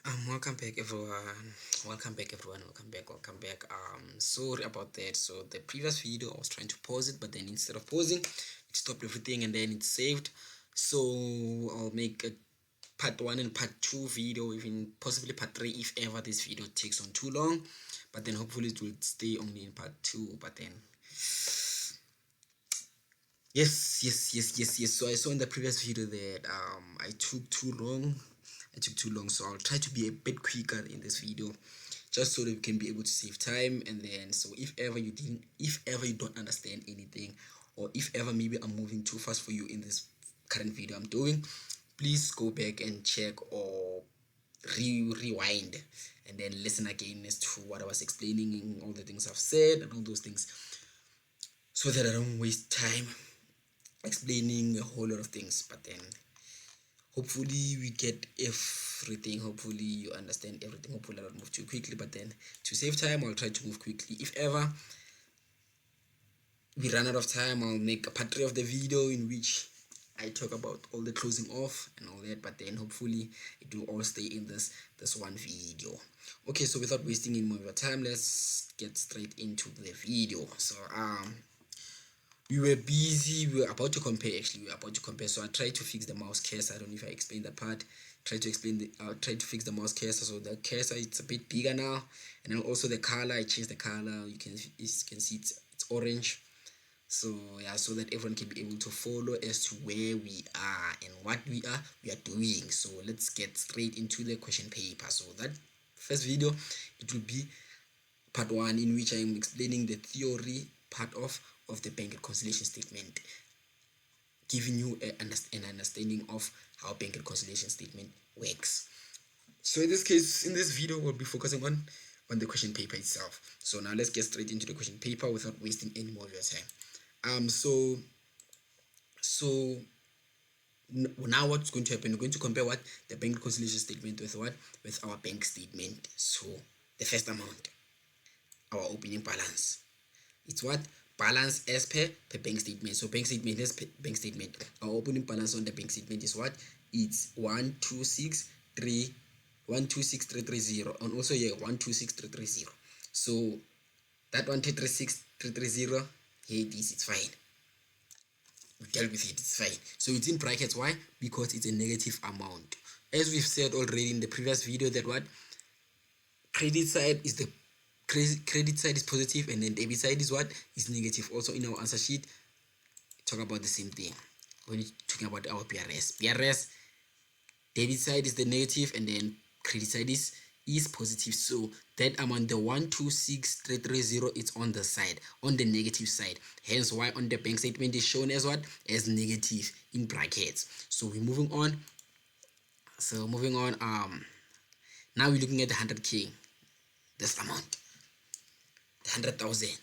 Welcome back everyone. Welcome back everyone. Welcome back. Sorry about that. So the previous video I was trying to pause it, but then instead of pausing, it stopped everything and then it saved. So I'll make a part 1 and part 2 video, even possibly part 3 if ever this video takes on too long. But then hopefully it will stay only in part 2. But then yes. So I saw in the previous video that I took too long. So I'll try to be a bit quicker in this video, just so that we can be able to save time. And then, so if ever you don't understand anything, or if ever maybe I'm moving too fast for you in this current video I'm doing, please go back and check or rewind and then listen again as to what I was explaining and all the things I've said and all those things, so that I don't waste time explaining a whole lot of things. But then hopefully we get everything. Hopefully you understand everything. Hopefully I don't move too quickly, but then to save time I'll try to move quickly. If ever we run out of time, I'll make a part 3 of the video in which I talk about all the closing off and all that, but then hopefully it will all stay in this one video. Okay, so without wasting any more of your time, let's get straight into the video. So we were busy, we were about to compare. So I tried to fix the mouse cursor. I don't know if I explained that part. Try to fix the mouse cursor. So the cursor, it's a bit bigger now, and then also the color, I changed the color. You can see it's orange. So yeah, so that everyone can be able to follow as to where we are and what we are doing. So let's get straight into the question paper. So that first video, it will be part 1, in which I am explaining the theory part of the bank reconciliation statement, giving you an understanding of how bank reconciliation statement works. So in this case, in this video, we'll be focusing on the question paper itself. So now let's get straight into the question paper without wasting any more of your time. So now what's going to happen? We're going to compare what the bank reconciliation statement with our bank statement. So the first amount, our opening balance, it's what balance as per bank statement. So bank statement is bank statement. Our opening balance on the bank statement is what? It's 126,330, and also here 126,330. So that 126,330, here it is, it's fine. We dealt with it, it's fine. So it's in brackets. Why? Because it's a negative amount. As we've said already in the previous video, that what credit side is the credit side is positive, and then debit side is what? Is negative. Also in our answer sheet, talk about the same thing when you're talking about our PRS. Debit side is the negative, and then credit side is positive. So that amount, the 126,330, it's on the side, on the negative side. Hence why on the bank statement is shown as what? As negative in brackets. So we're moving on. Now we're looking at the 100k, this amount, the 100,000.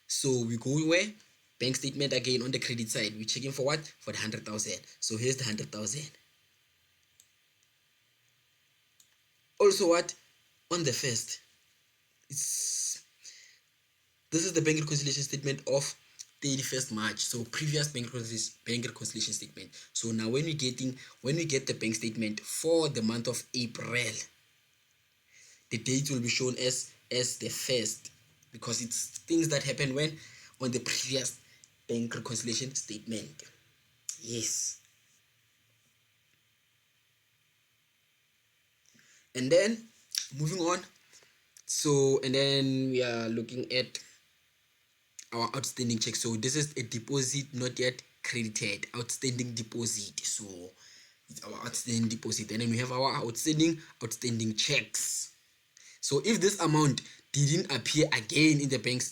So we go where? Bank statement again. On the credit side, we're checking for what? For the 100,000. So here's the 100,000. Also what? On the first, this is the bank reconciliation statement of 31st March. So previous bank reconciliation statement. So now when we get the bank statement for the month of April, the date will be shown as the first, because it's things that happen when on the previous bank reconciliation statement. Yes. And then moving on. So and then we are looking at our outstanding check. So this is a deposit not yet credited, outstanding deposit. So it's our outstanding deposit, and then we have our outstanding checks. So if this amount didn't appear again in the bank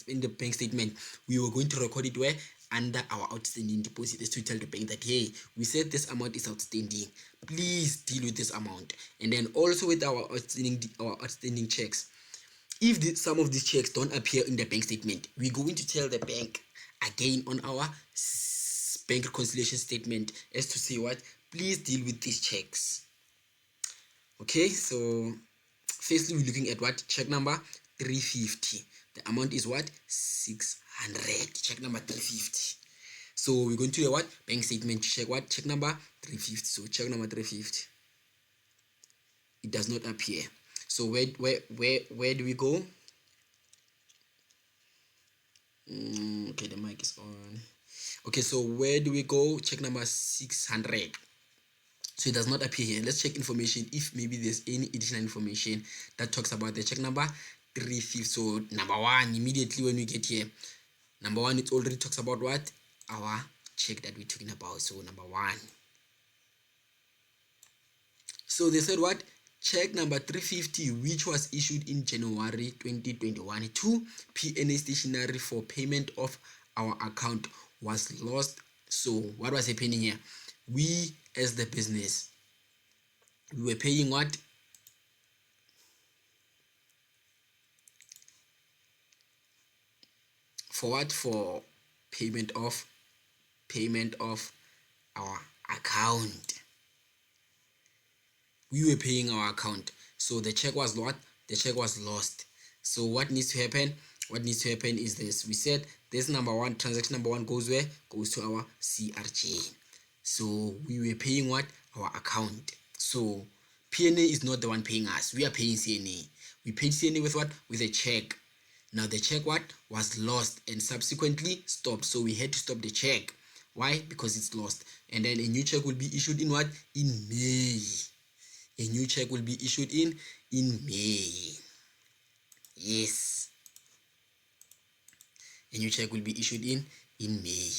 statement, we were going to record it where? Under our outstanding deposit, is to tell the bank that, hey, we said this amount is outstanding, please deal with this amount. And then also with our outstanding checks, if some of these checks don't appear in the bank statement, we're going to tell the bank again on our bank reconciliation statement as to say what? Please deal with these checks. Okay, so firstly we're looking at what? Check number 350. The amount is what? 600. Check number 350. So we're going to the what? Bank statement to check what? Check number 350. So check number 350. it does not appear. So where do we go? Okay, the mic is on. Okay, so where do we go? Check number 600. So it does not appear here. Let's check information if maybe there's any additional information that talks about the check number 350. So number one, immediately when we get here, number one, it already talks about what? Our check that we're talking about. So number one. So they said what? Check number 350, which was issued in January 2021 to PNA Stationery for payment of our account, was lost. So what was happening here? We as the business, we were paying what? For what? For payment of our account. We were paying our account, so the check was what? The check was lost. So what needs to happen? What needs to happen is this. We said this number one, transaction number one goes where? Goes to our CRJ. So we were paying what? Our account. So PNA is not the one paying us. We are paying CNA. We paid CNA with what? With a check. Now the check what? Was lost and subsequently stopped. So we had to stop the check. Why? Because it's lost. And then a new check will be issued in what? In May. A new check will be issued in May. Yes. A new check will be issued in May.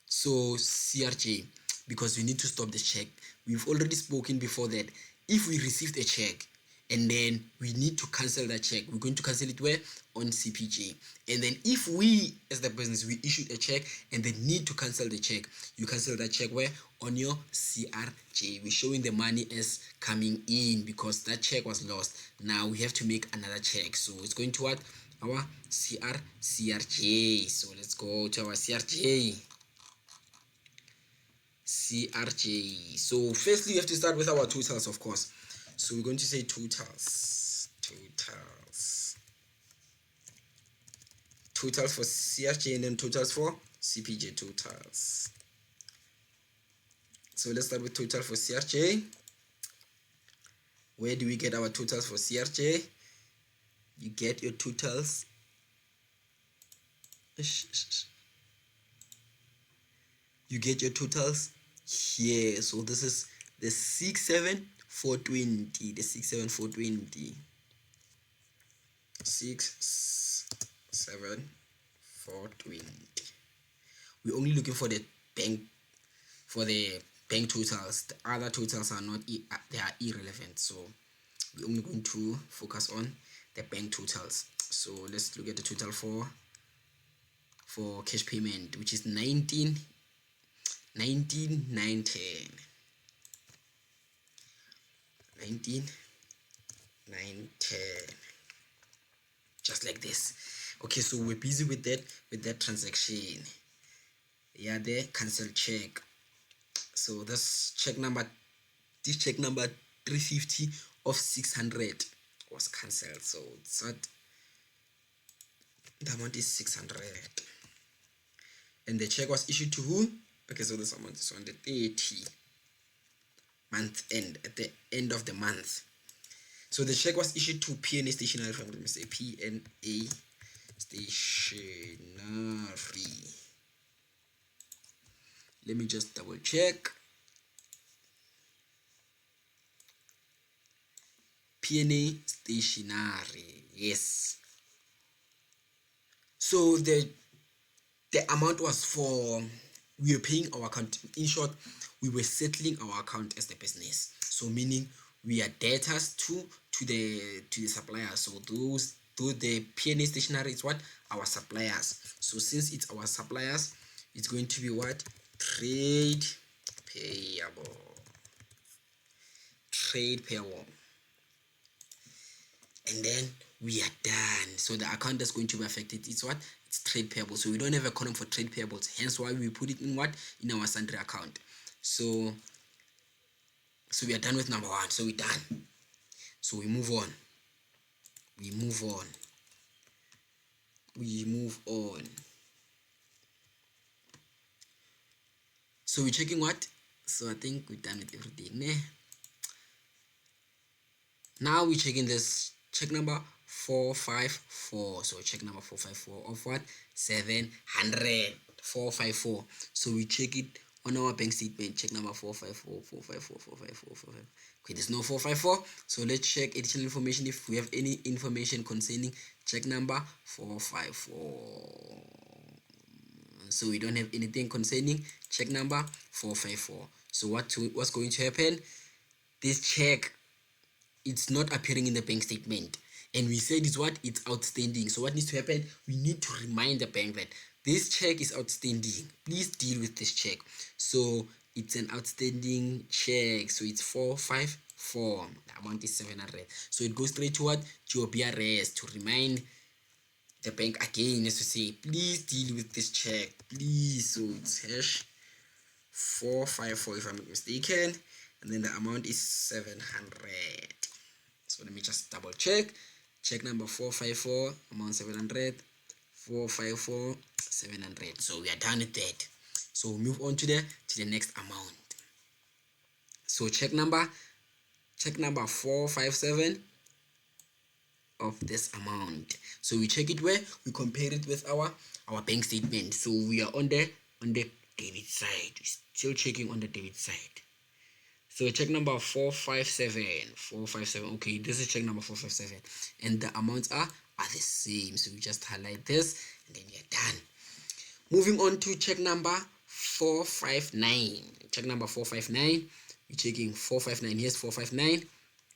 So CRJ, because we need to stop the check, we've already spoken before that if we received a check and then we need to cancel that check, we're going to cancel it where? On CPJ. And then if we as the business, we issued a check and they need to cancel the check, you cancel that check where? On your CRJ. We're showing the money as coming in because that check was lost. Now we have to make another check, so it's going to what? Our CRJ. So let's go to our CRJ. So firstly you have to start with our totals, of course. So we're going to say totals for CRJ and then totals for CPJ totals. So let's start with total for CRJ. Where do we get our totals for CRJ? You get your totals. You get your totals here. So this is the 67420. The 67420. 67420. We're only looking for the bank totals. The other totals are not, they are irrelevant. So we're only going to focus on the bank totals. So let's look at the total for cash payment, which is 19,910. Just like this. Okay, so we're busy with that transaction. Yeah, the cancel check. So this check number 350 of 600 was cancelled. So it's what the amount is 600, and the check was issued to who? Okay, so this amount is on the 30 month end, at the end of the month. So the check was issued to PNA Stationery. Let me say PNA Stationery. Let me just double check. PNA Stationery. Yes. So the amount was for, we were paying our account. In short, we were settling our account as the business. So meaning we are debtors to the suppliers. So the PNA Stationery is what? Our suppliers. So since it's our suppliers, it's going to be what? Trade payable. And then we are done. So the account that's going to be affected, it's what? It's trade payable. So we don't have a column for trade payables, hence why we put it in what? In our sundry account. So we are done with number one. So we're done. So we move on. So we're checking what? So I think we're done with everything. Now we're checking this check number 454. So check number 454 of what? 700. 454. So we check it on our bank statement. Check number 454, 454, 454, 454. Okay, there's no 454. So let's check additional information if we have any information concerning check number 454. So we don't have anything concerning check number 454. So what's going to happen? This check, it's not appearing in the bank statement, and we said it's what? It's outstanding. So what needs to happen? We need to remind the bank that this check is outstanding, please deal with this check. So it's an outstanding check, so it's 454, the amount is 700. So it goes straight to what? To your BRS to remind the bank again, as to say, please deal with this check, please. So it's hash 454 if I'm not mistaken, and then the amount is 700. So let me just double check. Check number 454, amount 700, 454, 700. So we are done with that. So we'll move on to the next amount. So check number 457 of this amount. So we check it where? We compare it with our bank statement. So we are on the debit side. We're still checking on the debit side. So check number 457. Okay, this is check number 457, and the amounts are the same. So we just highlight this, and then you're done. Moving on to check number 459. Check number 459. We're checking 459. Here's 459.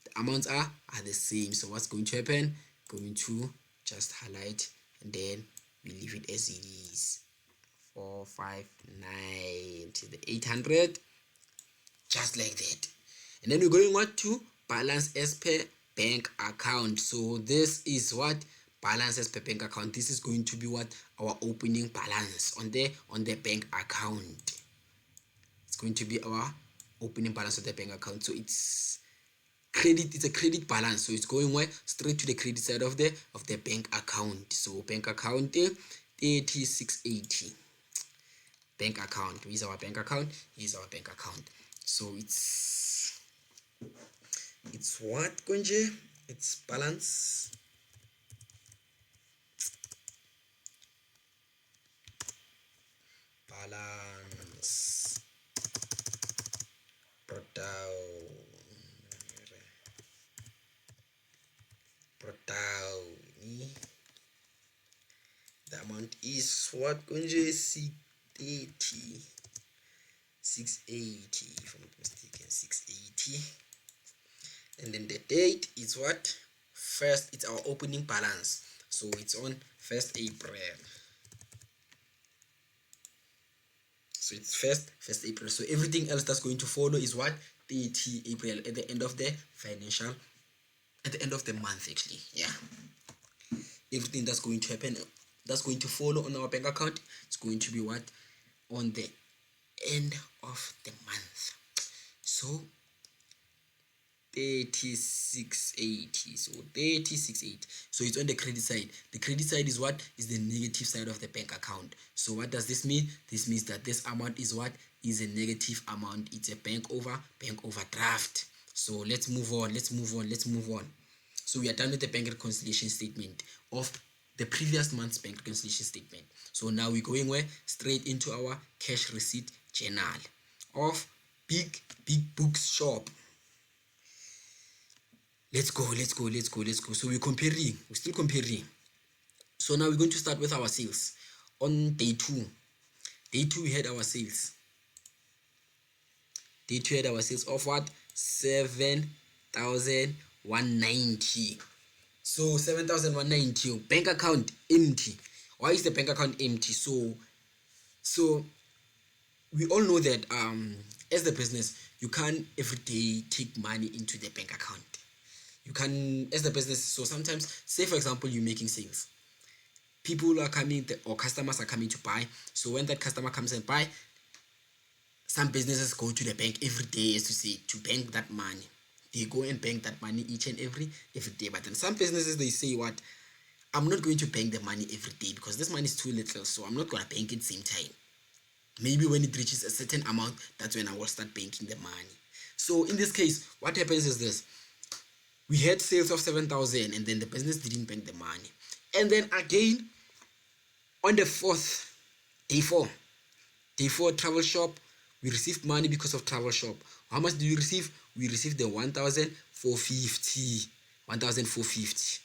The amounts are the same. So what's going to happen? Going to just highlight, and then we leave it as it is. 459 to the 800. Just like that. And then we're going what? To balance as per bank account. So this is what? Balance as per bank account. This is going to be what? Our opening balance on the bank account. It's going to be our opening balance of the bank account. So it's credit, it's a credit balance. So it's going where? Straight to the credit side of the bank account. So bank account 3680. Bank account. Here's our bank account. Here's our bank account. So it's what, Konje? It's balance product. The amount is what, Konje? 680. 680 if I'm not mistaken, 680. And then the date is what? First, it's our opening balance, so it's on 1st April. So it's 1st April. So everything else that's going to follow is what? 30 April, at the end of the financial, at the end of the month actually. Yeah, everything that's going to happen, that's going to follow on our bank account, it's going to be what? On the end of the month. So 3680. So 3680. So it's on the credit side. The credit side is what? Is the negative side of the bank account. So what does this mean? This means that this amount is what? Is a negative amount. It's a bank overdraft. So let's move on. So we are done with the bank reconciliation statement of the previous month's bank reconciliation statement. So now we're going where? Straight into our cash receipt journal of big books shop. Let's go. So we're still comparing. So now we're going to start with our sales. On day 2 we had our sales. Day 2 had our sales of what? 7,190. So 7,190. Bank account empty. Why is the bank account empty? So we all know that as the business, you can't every day take money into the bank account. You can, as the business, so sometimes, say for example, you're making sales, people are coming, or customers are coming to buy. So when that customer comes and buy, some businesses go to the bank every day, as to say, to bank that money. They go and bank that money each and every day. But then some businesses, they say what? I'm not going to bank the money every day because this money is too little, so I'm not going to bank it same time. Maybe when it reaches a certain amount, that's when I will start banking the money. So in this case, what happens is this. we had sales of 7,000 and then the business didn't bank the money. And then again on the day 4 travel shop, we received money because of travel shop. How much do we receive? We received the 1,450.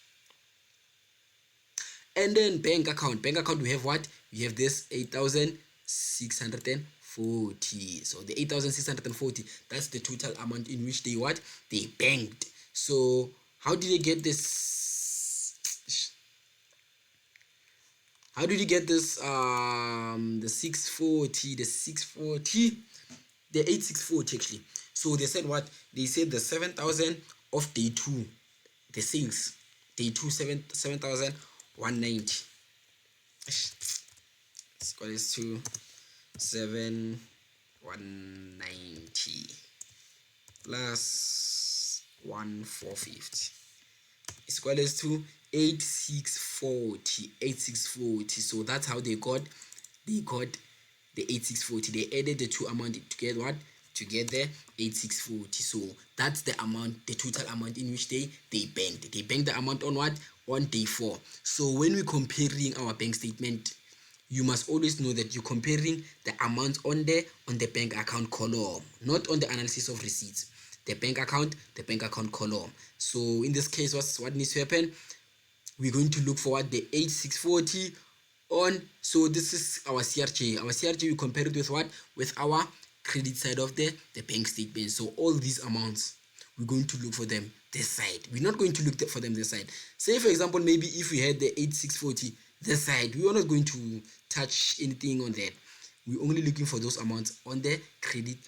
And then bank account, we have what? We have this 8,640. So the 8,640, that's the total amount in which they banked. So how did they get this? How did you get this? The 640, the 8640 actually. So they said what? They said the 7,000 of day 2, the sales, day 2, 7,190. It's equals to 7,190 plus 1,450 is equals to 8,640. So that's how they got the 8,640. They added the two amount together, what? To get the 8,640. So that's the amount, the total amount in which they banked. They banked the amount on what? On day 4. So when we're comparing our bank statement, you must always know that you're comparing the amounts on the bank account column, not on the analysis of receipts. The bank account column. So in this case, what needs to happen? We're going to look for what? The 8,640 on. So this is our CRJ. Our CRJ, we compare it with what? With our credit side of the bank statement. So all these amounts, we're going to look for them this side. We're not going to look for them this side. Say for example, maybe if we had the 8,640 this side, we are not going to touch anything on that. We're only looking for those amounts on the credit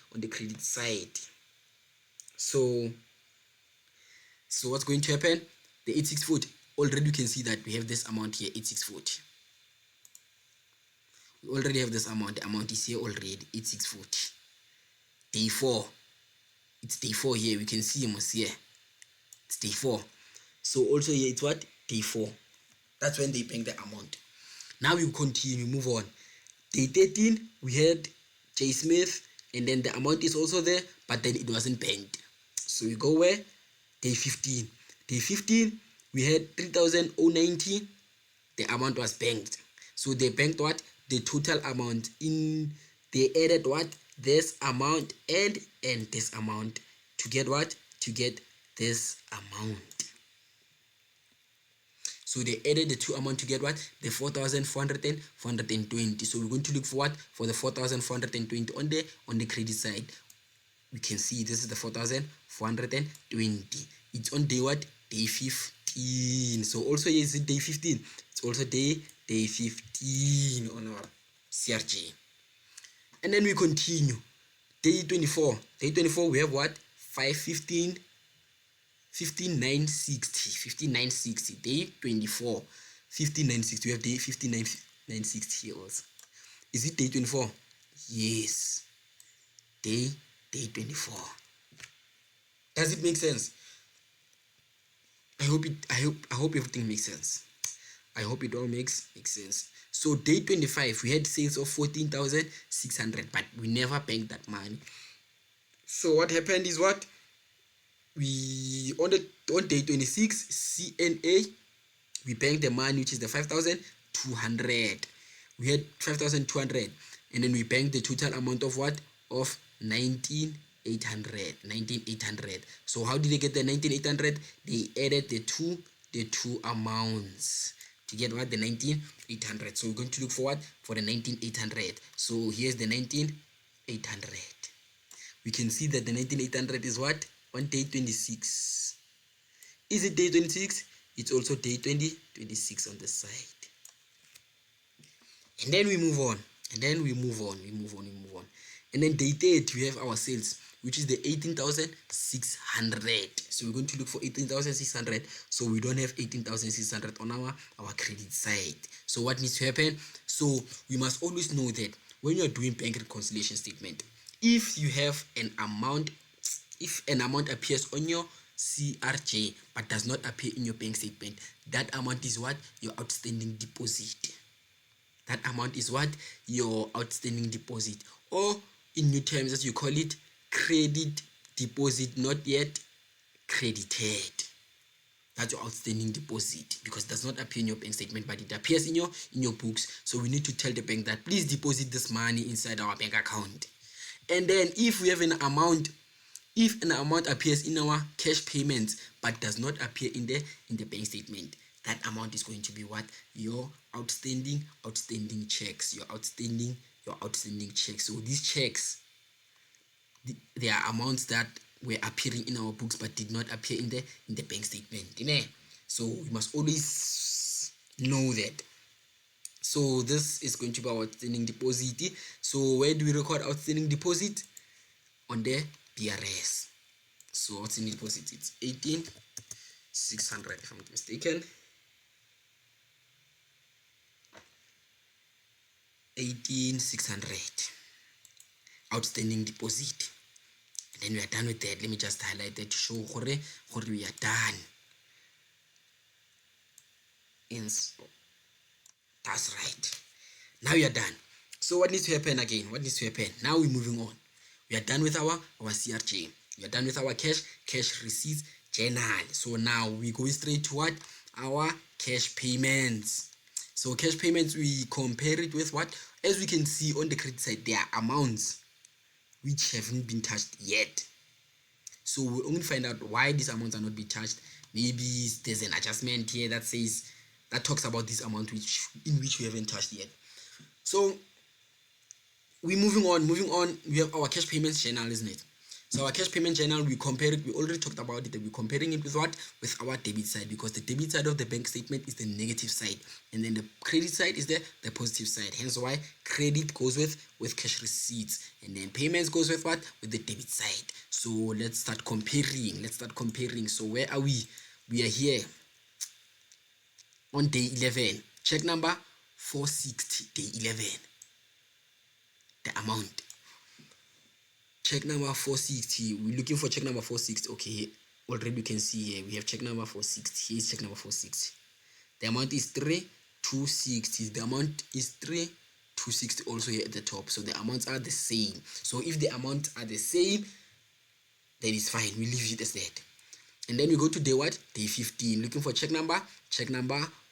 side. So what's going to happen? The 8,640, already you can see that we have this amount here, 8,640. We already have this amount. The amount is here already, 8,640. Day 4, it's day 4 here. We can see almost here. It's day 4. So also here it's what? Day 4. That's when they bank the amount. Now we continue, move on. Day 13, we had J Smith, and then the amount is also there, but then it wasn't banked. So we go where? Day 15. Day 15, we had 3,090. The amount was banked. So they banked what? The total amount. They added what? This amount and this amount to get what? To get this amount. So they added the two amount to get what? The 4,420. So we're going to look for what? For the 4,420 on the credit side. We can see this is the 4,420. It's on day what? Day 15. So also here is it day 15. It's also day 15 on our CRJ. And then we continue. Day 24. Day 24 we have what? 15,960. Day 24. 15,960. We have day 15,960 here also. Is it day 24? Yes. Day 24. Does it make sense? I hope everything makes sense. I hope it all makes sense. So day 25 we had sales of 14,600, but we never banked that money. So what happened is what? We on day 26 CNA, we banked the money, which is the 5,200. We had 5,200, and then we banked the total amount of what? Of 19,800. So how did they get the 19,800? They added the two amounts to get what? The 19,800. So we're going to look for what? For the 19,800. So here's the 19,800. We can see that the 19,800 is what? On day 26. Is it day 26? It's also day 26 on the side. And then we move on. And then day 30 we have our sales, which is the 18,600. So we're going to look for 18,600. So we don't have 18,600 on our credit side. So what needs to happen? So we must always know that when you're doing bank reconciliation statement, if you have an amount, if an amount appears on your CRJ but does not appear in your bank statement, that amount is what? Your outstanding deposit. That amount is what? Your outstanding deposit, or in new terms as you call it, credit deposit not yet credited. That's your outstanding deposit, because it does not appear in your bank statement, but it appears in your books. So we need to tell the bank that please deposit this money inside our bank account. And then if we have an amount, if an amount appears in our cash payments but does not appear in the bank statement, that amount is going to be what? Your outstanding checks. Your outstanding checks. So these checks, there are amounts that were appearing in our books but did not appear in the bank statement. So you must always know that. So this is going to be our outstanding deposit. So where do we record outstanding deposit? On the BRS. So outstanding deposit, it's 18,600 if I'm not mistaken. 18,600 outstanding deposit. And then we are done with that. Let me just highlight that to show we are done. That's right. Now we are done. So what needs to happen again? What needs to happen? Now we're moving on. We are done with our CRJ. We are done with our cash receipts journal. So now we go straight to what? Our cash payments. So cash payments, we compare it with what? As we can see on the credit side, there are amounts which haven't been touched yet. So we'll only find out why these amounts are not being touched. Maybe there's an adjustment here that talks about this amount in which we haven't touched yet. So we're moving on. We have our cash payments journal, isn't it? So our cash payment journal, we compare it. We already talked about it. We're comparing it with what? With our debit side, because the debit side of the bank statement is the negative side, and then the credit side is the positive side. Hence why credit goes with cash receipts, and then payments goes with what? With the debit side. So let's start comparing. So where are we? We are here on day 11. Check number 460, day 11. The amount. Check number 460. We're looking for check number 460. Okay, already we can see here we have check number 460. Here's check number 460. The amount is 3,260. The amount is 3,260 also here at the top. So the amounts are the same. So if the amounts are the same, then it's fine. We leave it as that. And then we go to day what? Day 15. Looking for check number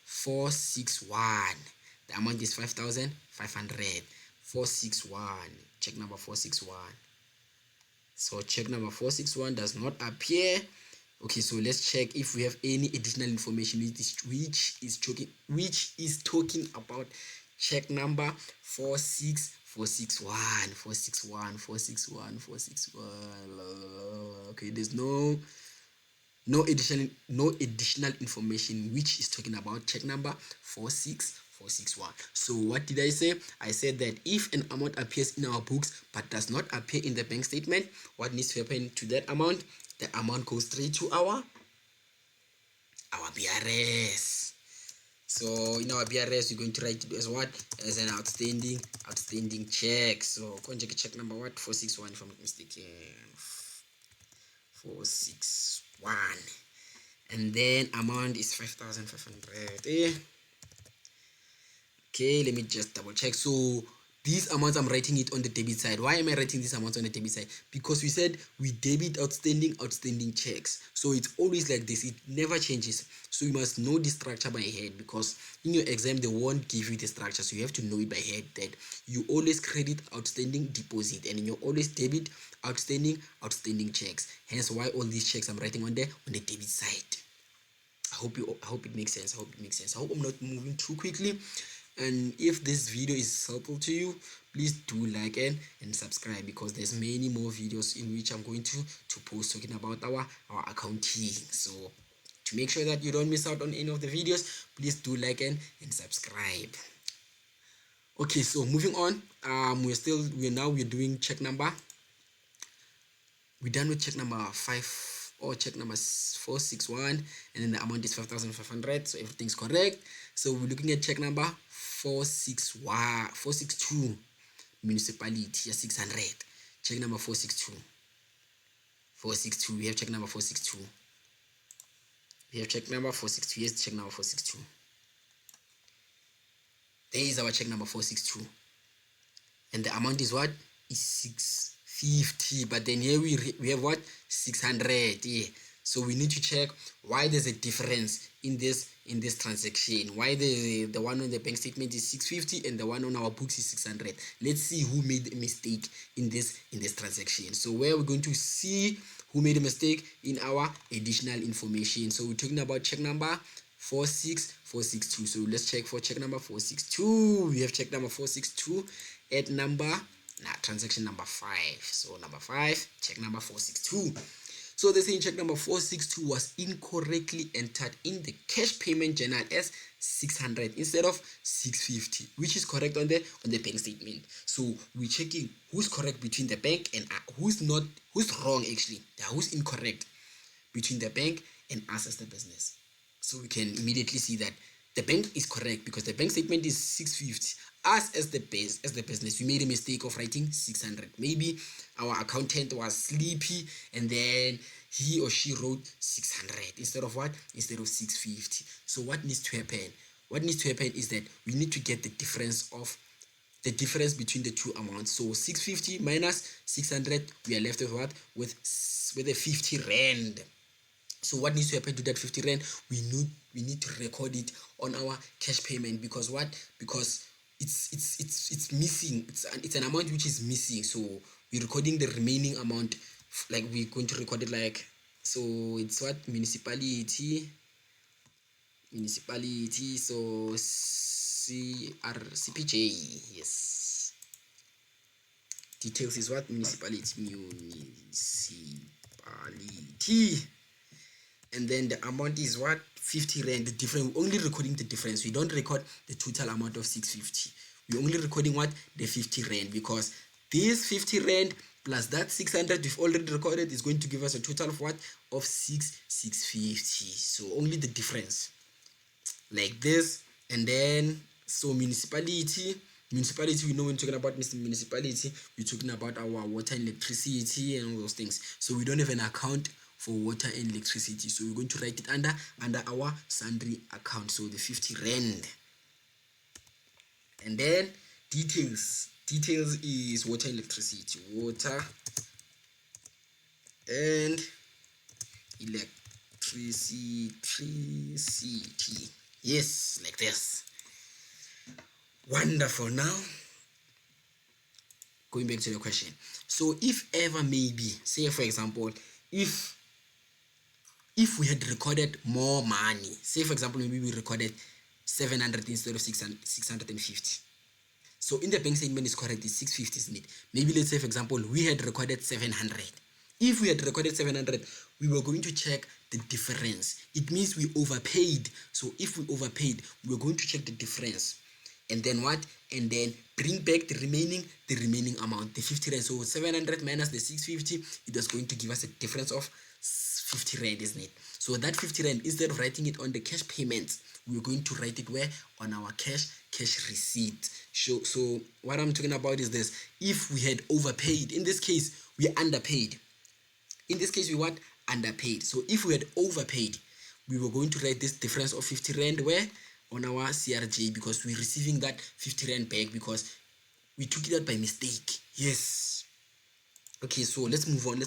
461. The amount is 5,500. 461. Check number 461. So check number 461 does not appear. Okay, so let's check if we have any additional information which is talking about check number 461. Okay, there's no additional information which is talking about check number 461. So what did I say? I said that if an amount appears in our books but does not appear in the bank statement, what needs to happen to that amount? The amount goes straight to our BRS. So in our BRS, we're going to write it as what? As an outstanding check. So go and check number what? 461 if I'm not mistaken. 461. And then amount is 5,500. Okay, let me just double check. So these amounts, I'm writing it on the debit side. Why am I writing these amounts on the debit side? Because we said we debit outstanding checks. So it's always like this. It never changes. So you must know the structure by head, because in your exam, they won't give you the structure. So you have to know it by head, that you always credit outstanding deposit and you always debit outstanding checks. Hence why all these checks I'm writing on the debit side. I hope it makes sense. I hope I'm not moving too quickly. And if this video is helpful to you, please do like and subscribe, because there's many more videos in which I'm going to post talking about our accounting. So to make sure that you don't miss out on any of the videos, please do like and subscribe. Okay, so moving on. We're doing check number. We're done with check number 5 or check number 461, and then the amount is 5,500. So everything's correct. So we're looking at check number 462, municipality, 600. Check number 462. We have check number 462. Here's check number 462. There is our check number 462, and the amount is what? Is 650. But then here we have what? 600. Yeah. So we need to check why there's a difference in this transaction, why the one on the bank statement is 650 and the one on our books is 600. Let's see who made a mistake in this transaction. So where we're going to see who made a mistake in our additional information. So we're talking about check number 46462. So let's check for check number 462. We have check number 462 at transaction number 5. So number 5, check number 462. So they say check number 462 was incorrectly entered in the cash payment journal as 600 instead of 650, which is correct on the bank statement. So we're checking who's correct between the bank and who's wrong actually. Who's incorrect between the bank and us as the business. So we can immediately see that the bank is correct because the bank statement is 650. Us as the business, we made a mistake of writing 600. Maybe our accountant was sleepy and then he or she wrote 600 instead of 650. So what needs to happen? What needs to happen is that we need to get the difference between the two amounts. So 650 minus 600, we are left with what? With a 50 rand. So what needs to happen to that 50 rand? We need to record it on our cash payment because it's missing. It's an amount which is missing. So we're recording the remaining amount. Like we're going to record it like, so it's what? Municipality. So CPJ. Yes. Details is what? Municipality. And then the amount is what? 50 rand. The difference, we're only recording the difference. We don't record the total amount of 650. We're only recording what? The 50 rand, because this 50 rand plus that 600 we've already recorded is going to give us a total of what? Of 650. So only the difference, like this. And then so municipality, we know when we're talking about municipality, we're talking about our water and electricity and all those things. So we don't have an account for water and electricity, so we're going to write it under our sundry account. So the 50 rand. And then details is water and electricity, water and electricity. Yes, like this. Wonderful. Now going back to the question, so if ever, maybe, say for example, if we had recorded more money, say for example maybe we recorded 700 instead of 650. So in the bank statement is correct, it's 650, isn't it? Maybe let's say for example we had recorded 700. If we had recorded 700, we were going to check the difference. It means we overpaid. So if we overpaid, we were going to check the difference. And then what? And then bring back the remaining amount, the 50 rand. So 700 minus the 650, it was going to give us a difference of 50 rand, isn't it? So that 50 rand, instead of writing it on the cash payments, we're going to write it where? On our cash receipt. So what I'm talking about is this: if we had overpaid, in this case we underpaid. In this case we what? Underpaid. So if we had overpaid, we were going to write this difference of 50 rand where? On our CRJ, because we're receiving that 50 rand back because we took it out by mistake. Yes. Okay, so let's move on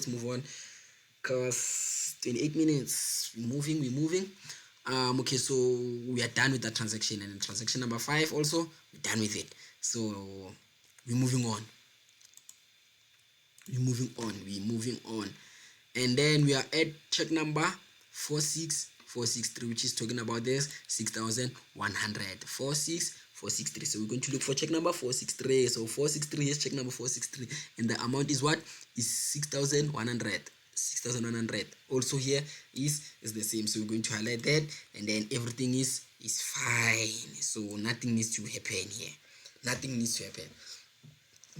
because 28 minutes. We're moving. Okay, so we are done with that transaction, and transaction number 5 also, we're done with it. So we're moving on. And then we are at check number 46463, which is talking about this 6,100. 46463. So we're going to look for check number 463. So 463 is check number 463, and the amount is what? Is 6,100. Also here is the same. So we're going to highlight that, and then everything is fine. So nothing needs to happen here.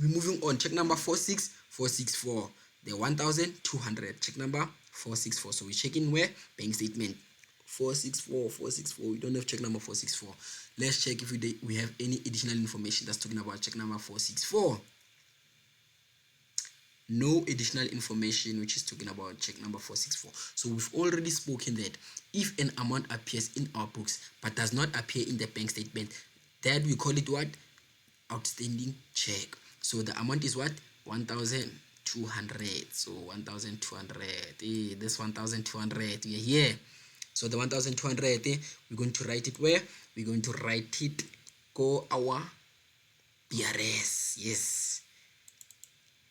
We're moving on. Check number 46464. The 1,200. Check number 464. So we're checking where? Bank statement 464. We don't have check number 464. Let's check if we have any additional information that's talking about check number 464. No additional information which is talking about check number 464. So we've already spoken that if an amount appears in our books but does not appear in the bank statement, that we call it what? Outstanding check. So the amount is what? 1,200. 200. So 1200, this 1200, we are here. So the 1200, we're going to write it where? We're going to write it go our BRS. Yes,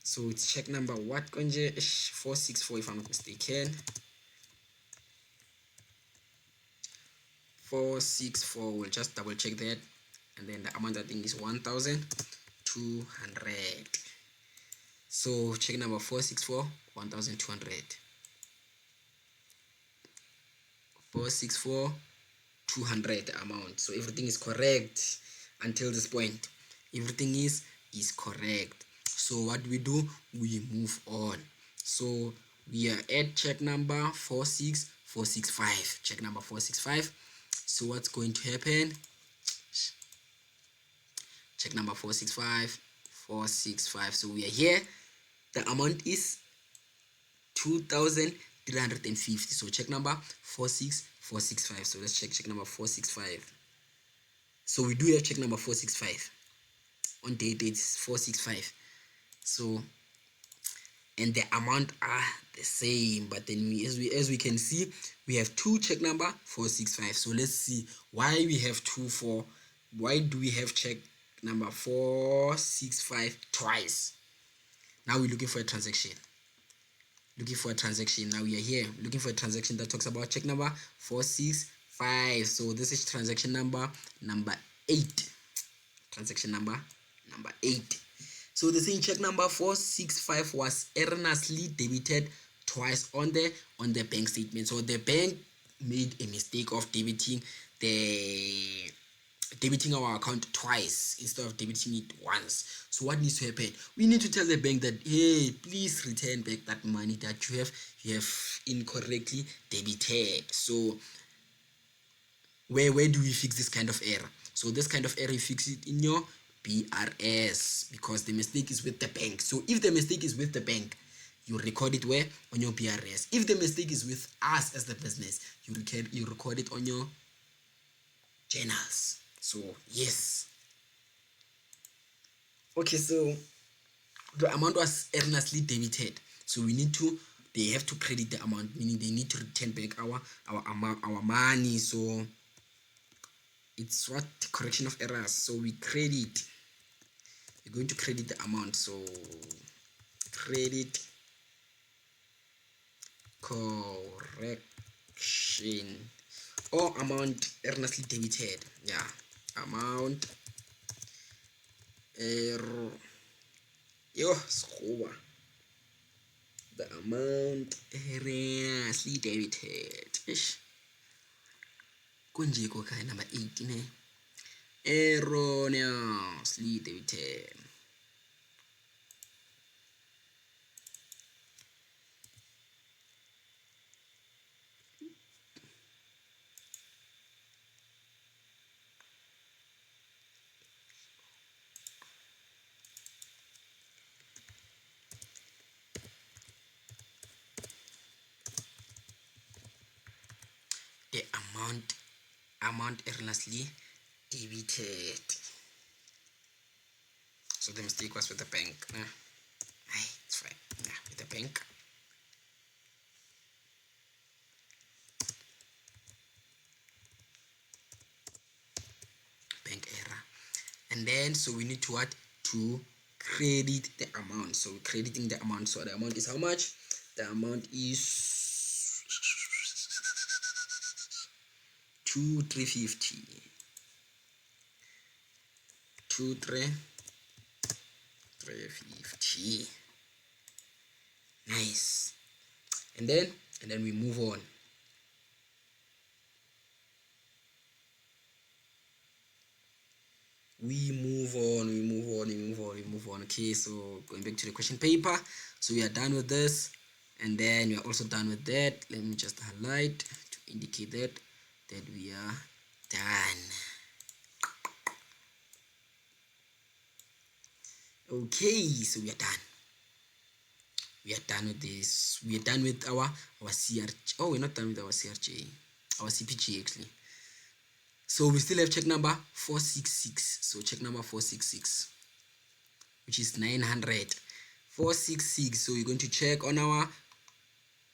so it's check number what konje 464 if I'm not mistaken. 464, we'll just double check that, and then the amount I think is 1200. So check number 464, 1200. 464, 200 amount. So everything is correct until this point. Everything is correct. So what we do, we move on. So we are at check number 46465. Check number 465. So what's going to happen? Check number 465. So we are here. The amount is 2350. So check number 46465. So let's check number 465. So we do have check number 465. On date it's 465. So and the amount are the same, but then as we can see, we have two check number 465. So let's see why we have why do we have check number 465 twice. Now we're looking for a transaction. Now we are here looking for a transaction that talks about check number 465. So this is transaction number 8. Transaction number 8. So the same check number 465 was erroneously debited twice on the bank statement. So the bank made a mistake of debiting our account twice instead of debiting it once. So what needs to happen? We need to tell the bank that, hey, please return back that money that you have incorrectly debited. So where do we fix this kind of error? So this kind of error, you fix it in your BRS, because the mistake is with the bank. So if the mistake is with the bank, you record it where? On your BRS. If the mistake is with us as the business, you record it on your journals. So yes. Okay, so the amount was erroneously debited. So they have to credit the amount, meaning they need to return back our money. So it's what? Correction of errors. So we're going to credit the amount. So credit correction or amount erroneously debited. Yeah, amount error. The amount erroneously debited. Kunjiko kai number 8 ne. Erroneously debited. The amount erroneously debited. So the mistake was with the bank. It's fine. With the bank. Bank error. And then so we need to what? To credit the amount. So we're crediting the amount. So the amount is how much? The amount is 2350. 2350. Nice. And then we move on. We move on. Okay, so going back to the question paper. So we are done with this, and then we are also done with that. Let me just highlight to indicate that we are done. Okay, so we are done. We are done with this. We are done with our CRJ. Oh, we're not done with our CRJ. Our CPG actually. So we still have check number 466. So check number 466, which is 900. 466. So we're going to check on our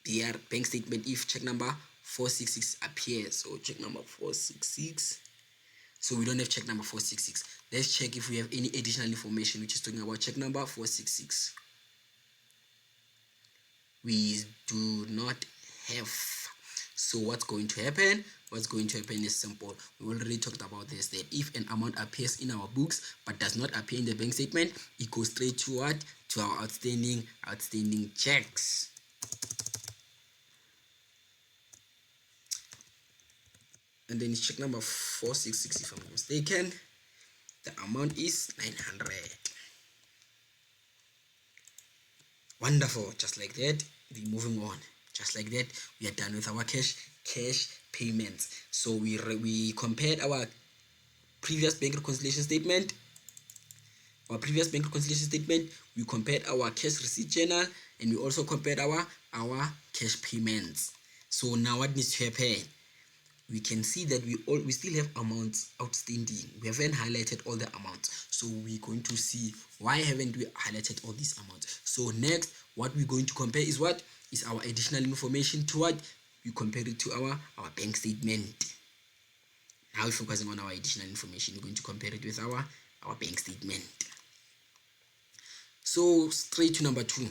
BR bank statement if check number 466 appears. So check number 466. So we don't have check number 466. Let's check if we have any additional information which is talking about check number 466. We do not have. So what's going to happen? What's going to happen is simple. We already talked about this, that if an amount appears in our books but does not appear in the bank statement, it goes straight to what? To our outstanding checks. And then it's check number 466 if I'm not mistaken. The amount is 900. Wonderful. Just like that, we're moving on. Just like that, we are done with our cash payments. So we compared our previous bank reconciliation statement. We compared our cash receipt journal, and we also compared our cash payments. So now what needs to happen? We can see that we still have amounts outstanding. We haven't highlighted all the amounts, so we're going to see why haven't we highlighted all these amounts. So next, what we're going to compare is what is our additional information to what we compare it to our bank statement. Now we're focusing on our additional information. We're going to compare it with our bank statement. So straight to number two.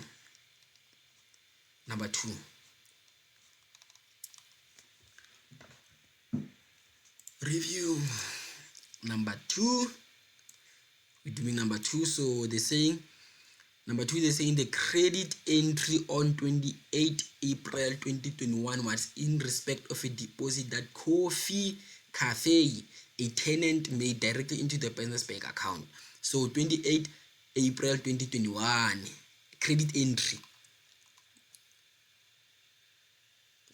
Review number two. We're doing number two. So they're saying the credit entry on 28 April 2021 was in respect of a deposit that Coffee Cafe, a tenant, made directly into the business bank account. So 28 April 2021 credit entry.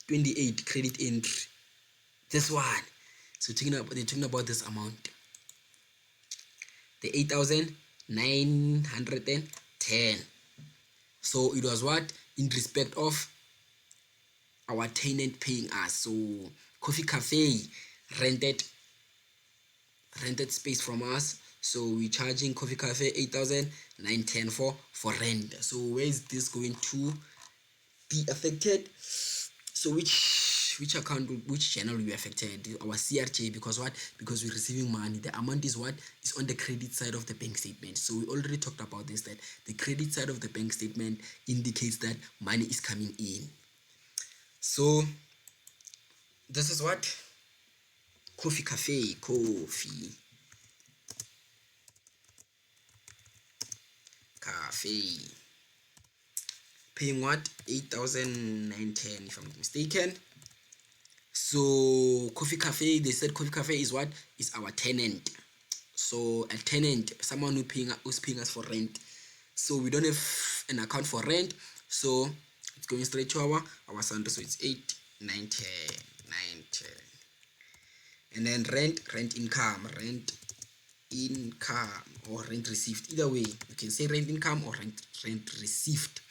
28 credit entry. This one. So they're talking about this amount. The 8,910. So it was what? In respect of our tenant paying us. So Coffee Cafe rented space from us. So we're charging Coffee Cafe 8,910 for rent. So where is this going to be affected? So which account, which channel will be affected? Our CRJ, because what? Because we're receiving money. The amount is what? Is on the credit side of the bank statement. So we already talked about this, that the credit side of the bank statement indicates that money is coming in. So this is what? Coffee Cafe, paying what? 8,910 if I'm not mistaken. So Coffee Cafe, they said Coffee Cafe is what? Is our tenant. So a tenant, someone who's paying us for rent. So we don't have an account for rent, so it's going straight to our salary. So it's 8,910. And then rent income, or rent received. Either way, you can say rent income or rent received.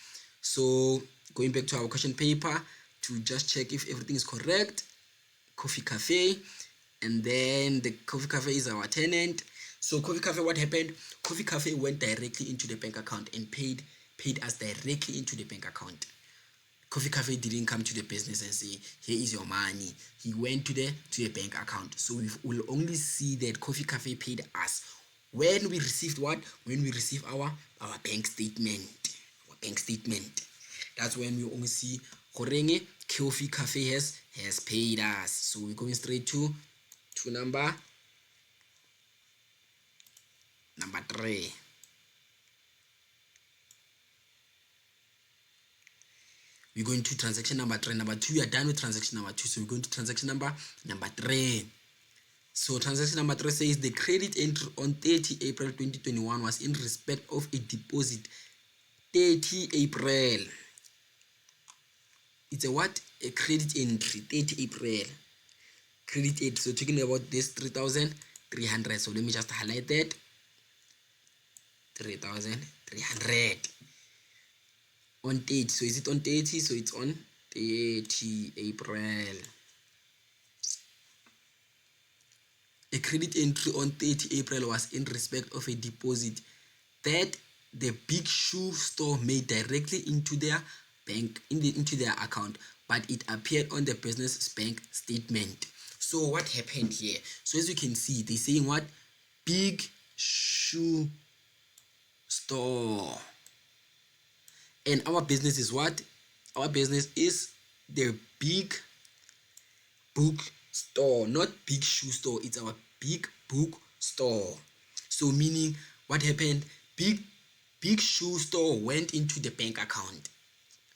So going back to our question paper to just check if everything is correct. Coffee Cafe, and then the Coffee Cafe is our tenant. So Coffee Cafe, what happened? Coffee Cafe went directly into the bank account and paid us directly into the bank account. Coffee Cafe didn't come to the business and say, here is your money. He went to the bank account. So we will only see that Coffee Cafe paid us when we received what? When we receive our bank statement. That's when we only see Gorenge Coffee Cafe has paid us. So we're going straight to number 3. We're going to transaction number 3. Number 2, we are done with transaction number 2. So we're going to transaction number 3. So transaction number 3 says the credit entry on 30 April 2021 was in respect of a deposit 30 April. It's a what? A credit entry 30 April. Credit entry. So talking about this 3,300. So let me just highlight that. 3,300 on 30. So is it on 30? So it's on 30 April. A credit entry on 30 April was in respect of a deposit that the big shoe store made directly into their bank into their account, but it appeared on the business bank statement. So what happened here? So as you can see, they're saying what? Big shoe store. And our business is what? Our business is the big book store, not big shoe store. It's our big book store. So meaning what happened? Big shoe store went into the bank account,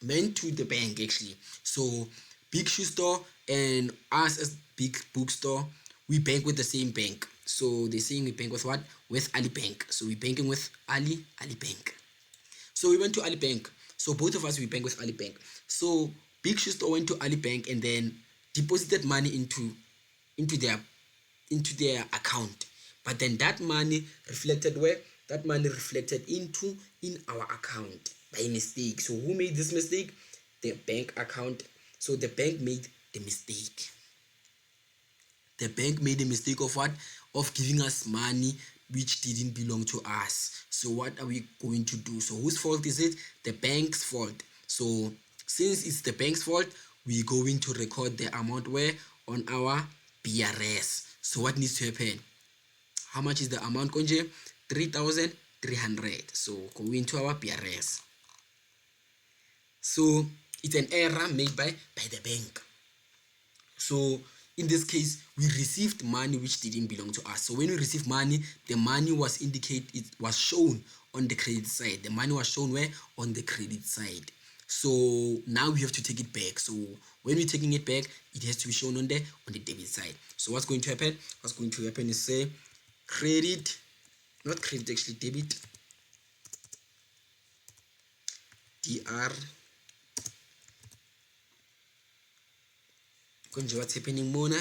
went to the bank actually. So big shoe store and us as big bookstore, we bank with the same bank. So they're saying we bank with what? With Ali Bank. So we banking with Ali Bank. So we went to Ali Bank. So both of us we bank with Ali Bank. So big shoe store went to Ali Bank and then deposited money into their account. But then that money reflected where? That money reflected in our account by mistake. So who made this mistake? The bank account. So the bank made the mistake. The bank made a mistake of what? Of giving us money which didn't belong to us. So what are we going to do? So whose fault is it? The bank's fault. So since it's the bank's fault, we're going to record the amount where? On our BRS. So what needs to happen? How much is the amount, Konje? 3,300. So go into our BRS. So it's an error made by the bank. So in this case, we received money which didn't belong to us. So when we receive money, the money was indicated, it was shown on the credit side. The money was shown where? On the credit side. So now we have to take it back. So when we're taking it back, it has to be shown on the debit side. So what's going to happen? What's going to happen is say credit, not credit actually, debit, DR. What's happening, Mona?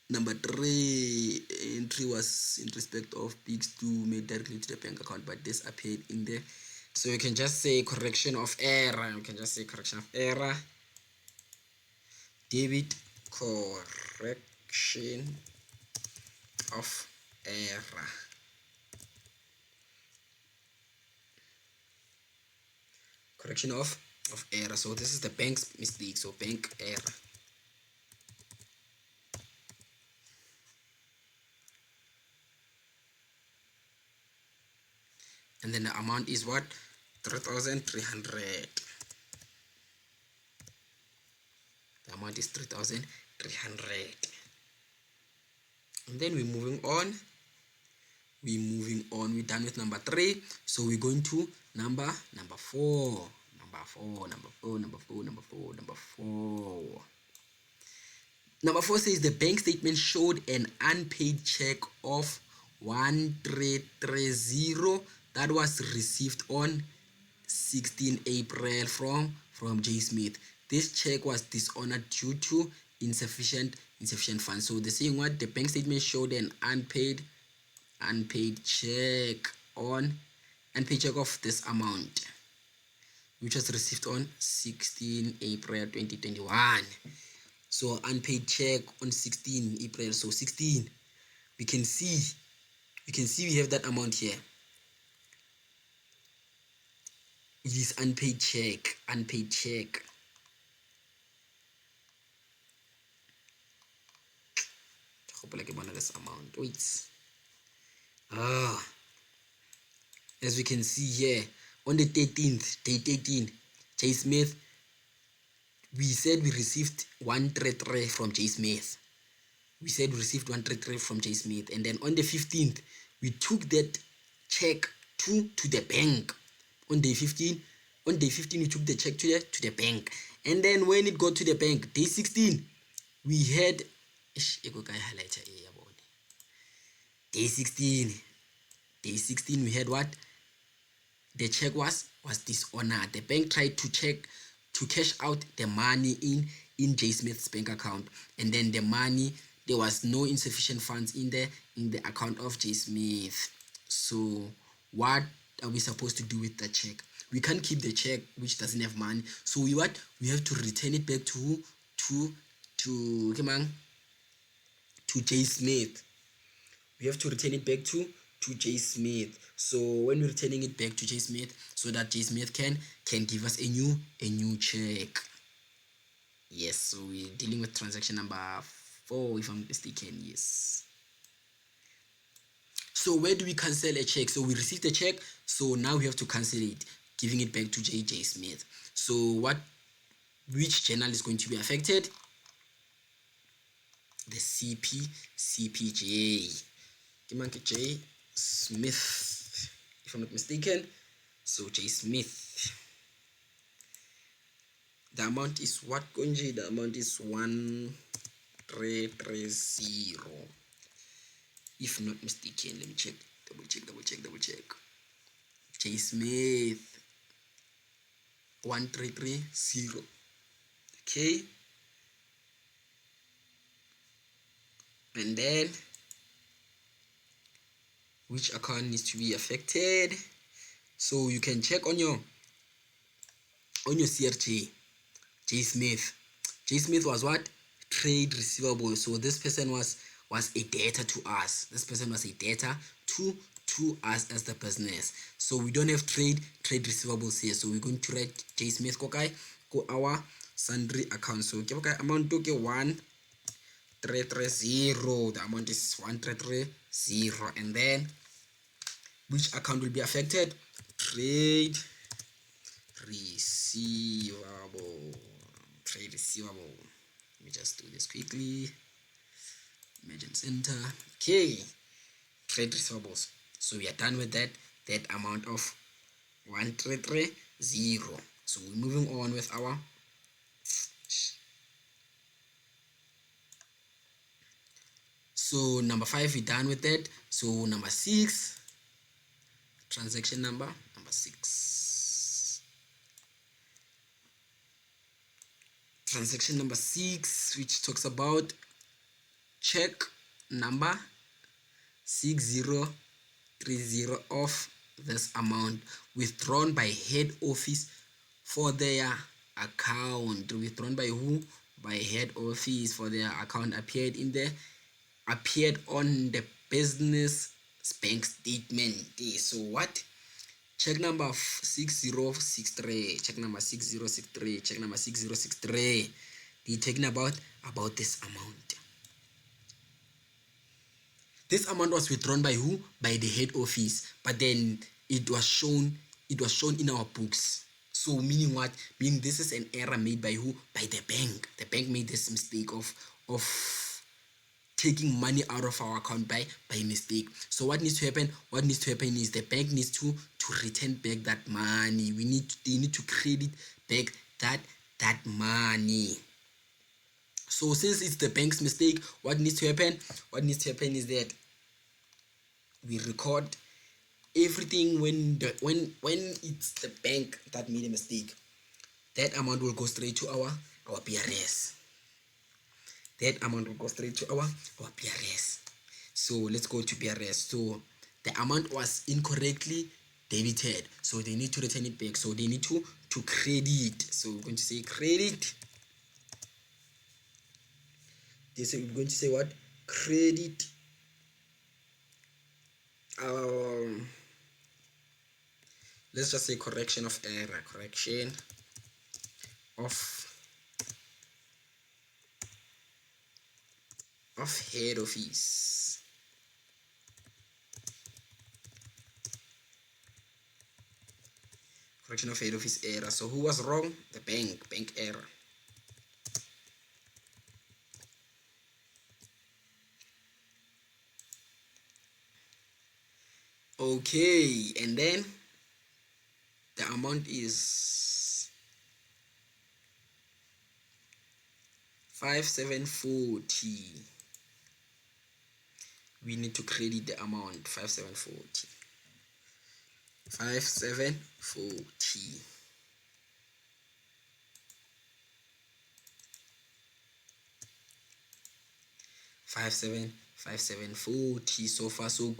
Number 3 entry was in respect of big stew made directly to the bank account, but this appeared in there. So you can just say correction of error. You can just say correction of error. Debit correction of error. Correction of error. So this is the bank's mistake. So bank error. And then the amount is what? 3,300. The amount is 3,300. And then we're moving on. We're done with number 3. So we're going to number 4. Number 4 says the bank statement showed an unpaid check of 1330 that was received on 16 April from J. Smith. This check was dishonored due to insufficient funds. So they're saying what? The bank statement showed an unpaid check of this amount, which was received on 16 April 2021. So unpaid check on 16 April. So 16, we can see we have that amount here. It is unpaid check. Hope like this amount. Wait. As we can see here, on the 13th, day 13, J. Smith, we said we received 133 from J. Smith. We said we received 133 from J. Smith. And then on the 15th, we took that check to the bank. On day 15, we took the check to the bank. And then when it got to the bank, day 16, we had day 16, we had what? The check was dishonored. The bank tried to cash out the money in J. Smith's bank account, and then the money, there was no insufficient funds in the account of J. Smith. So what are we supposed to do with the check? We can't keep the check which doesn't have money. So we have to return it back to J Smith. We have to return it back to J Smith. So when we're returning it back to J Smith, so that J Smith can give us a new check. Yes, so we're dealing with transaction number 4, if I'm mistaken. Yes. So where do we cancel a check? So we received a check, so now we have to cancel it, giving it back to J Smith. So which journal is going to be affected? The CPJ. J Smith, if I'm not mistaken. So J Smith. The amount is what, Konji? The amount is 1330. If not mistaken, let me check. Double check. J Smith 1330. Okay. And then which account needs to be affected? So you can check on your CRJ. J Smith. J Smith was what? Trade receivable. So this person was a debtor to us. This person was a debtor to us as the business. So we don't have trade receivables here. So we're going to write J Smith go our sundry account. So amount to 1330. The amount is 1330. And then which account will be affected? Trade receivable. Let me just do this quickly. Imagine center. Okay, trade receivables. So we are done with that amount of 1330. So we're moving on with our number 5. We're done with that. So number 6, transaction number 6. Transaction number 6, which talks about check number 6030 of this amount withdrawn by head office for their account. Withdrawn by who? By head office for their account. Appeared on the business bank statement. So what? Check number 6063. Check number 6063. Check number 6063. They're talking about this amount. This amount was withdrawn by who? By the head office. But then it was shown in our books. So meaning what? Meaning this is an error made by who? By the bank. The bank made this mistake of taking money out of our account by mistake. So what needs to happen? What needs to happen is the bank needs to return back that money. They need to credit back that money. So since it's the bank's mistake, what needs to happen? What needs to happen is that we record everything when it's the bank that made a mistake. That amount will go straight to our PRS. That amount will go straight to our PRS. So let's go to PRS. So the amount was incorrectly debited. So they need to return it back. So they need to credit. So we're going to say credit. We're going to say what? Credit. Let's just say correction of error. Correction of head office. Correction of head office error. So who was wrong? The bank error. Okay, and then the amount is 5740. We need to credit the amount 5740. 5740. 5740. So far so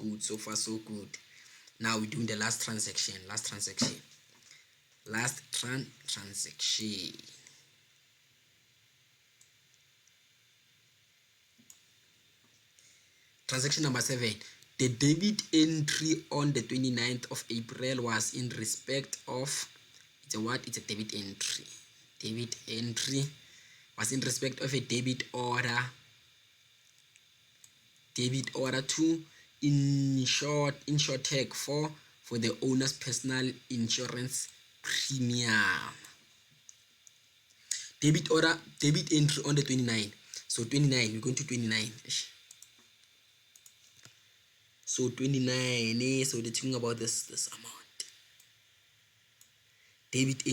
good. Now we're doing the last transaction. Last transaction. 5740. Transaction number 7. The debit entry on the 29th of April was in respect of, it's a what? It's a debit entry. Debit entry was in respect of a debit order. Debit order to InsurTech for the owner's personal insurance premium. Debit order, debit entry on the 29th. So 29, we're going to 29. So 29, so they're talking about this amount. Debit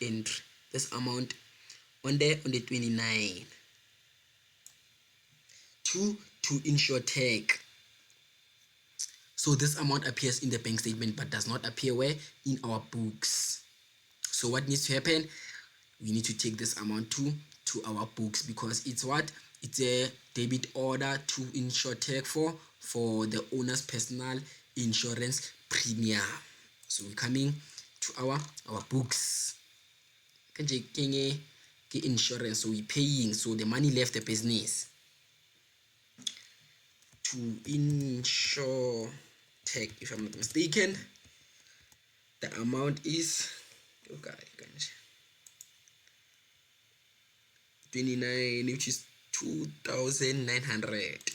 entry, this amount on the 29 to InsurTech. So this amount appears in the bank statement but does not appear where? In our books. So what needs to happen? We need to take this amount to our books, because it's what? It's a debit order to InsurTech for the owner's personal insurance premium. So we're coming to our books. Insurance, so we're paying, so the money left the business to InsurTech, if I'm not mistaken. The amount is 29, which is 2,900.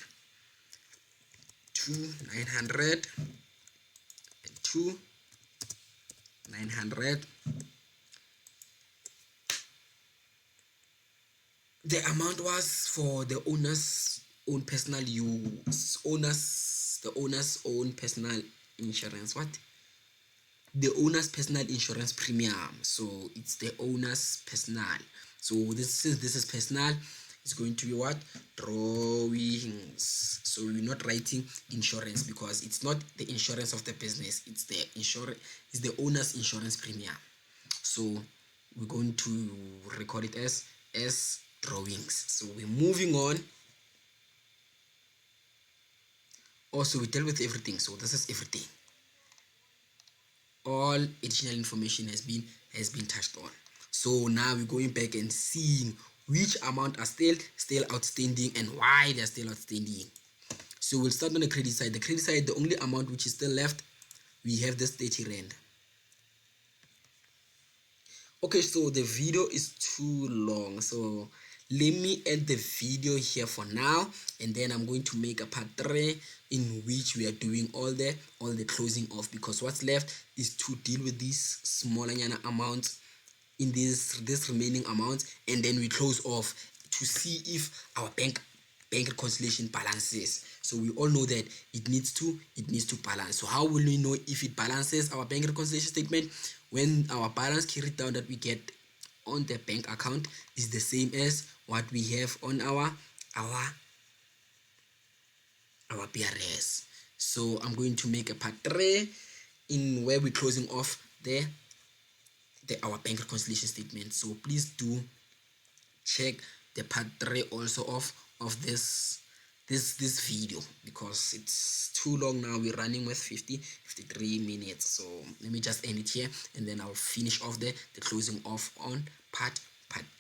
2,900 and 2,900. The amount was for the owner's own personal use. The owner's own personal insurance. What? The owner's personal insurance premium. So it's the owner's personal. So this is personal. It's going to be what? Drawings. So we're not writing insurance because it's not the insurance of the business. It's the owner's insurance premium. So we're going to record it as drawings. So we're moving on. Also, we dealt with everything. So this is everything. All additional information has been touched on. So now we're going back and seeing which amount are still outstanding and why they're still outstanding. So we'll start on the credit side. The credit side, the only amount which is still left, we have this 30 rand. Okay, so the video is too long, so let me end the video here for now, and then I'm going to make a part 3 in which we are doing all the closing off, because what's left is to deal with these smaller amounts in this remaining amount, and then we close off to see if our bank reconciliation balances. So we all know that it needs to balance. So how will we know if it balances? Our bank reconciliation statement, when our balance carried down that we get on the bank account is the same as what we have on our BRS. So I'm going to make a part 3 in where we're closing off our bank reconciliation statement. So please do check the part 3 also of this video, because it's too long now. We're running with 53 minutes. So let me just end it here, and then I'll finish off the closing off on part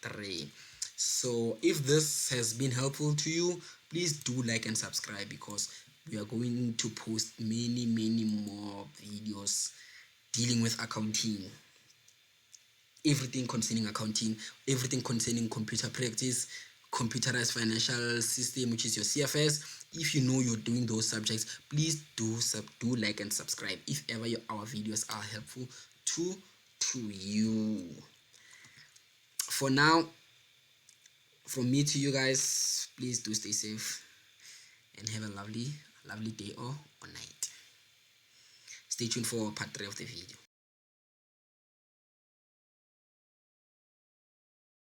3. So if this has been helpful to you, please do like and subscribe, because we are going to post many more videos dealing with accounting, everything concerning accounting, everything concerning computer practice, computerized financial system, which is your CFS. If you know you're doing those subjects, please do like and subscribe if ever our videos are helpful to you. For now, from me to you guys, please do stay safe and have a lovely day or night. Stay tuned for part 3 of the video.